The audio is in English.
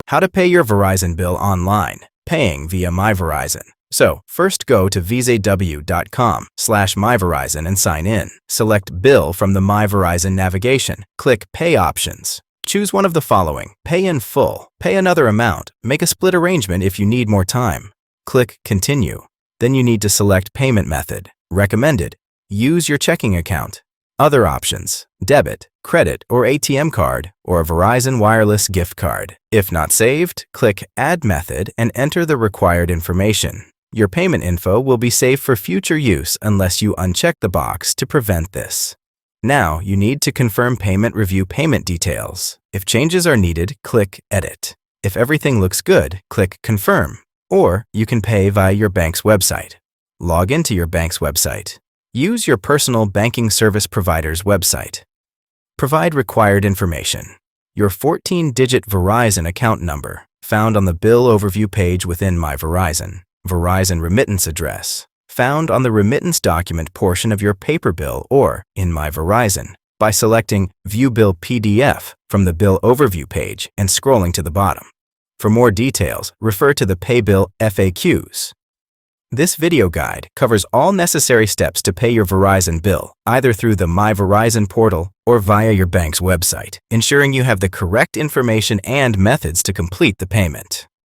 How to pay your Verizon bill online, paying via My Verizon. So, first go to vzaw.com/myverizon and sign in. Select Bill from the My Verizon navigation. Click Pay options. Choose one of the following: Pay in full, pay another amount, make a split arrangement if you need more time. Click Continue. Then you need to select Payment Method. Recommended: use your checking account. Other options: debit, credit, or ATM card, or a Verizon wireless gift card. If not saved, click Add Method and enter the required information. Your payment info will be saved for future use unless you uncheck the box to prevent this. Now you need to confirm payment review payment details. If changes are needed, click Edit. If everything looks good, click Confirm. Or you can pay via your bank's website. Log into your bank's website. Use your personal banking service provider's website. Provide required information. Your 14-digit Verizon account number, found on the bill overview page within My Verizon. Verizon remittance address, found on the remittance document portion of your paper bill or in My Verizon, by selecting View Bill PDF from the bill overview page and scrolling to the bottom. For more details, refer to the Pay Bill FAQs. This video guide covers all necessary steps to pay your Verizon bill, either through the My Verizon portal or via your bank's website, ensuring you have the correct information and methods to complete the payment.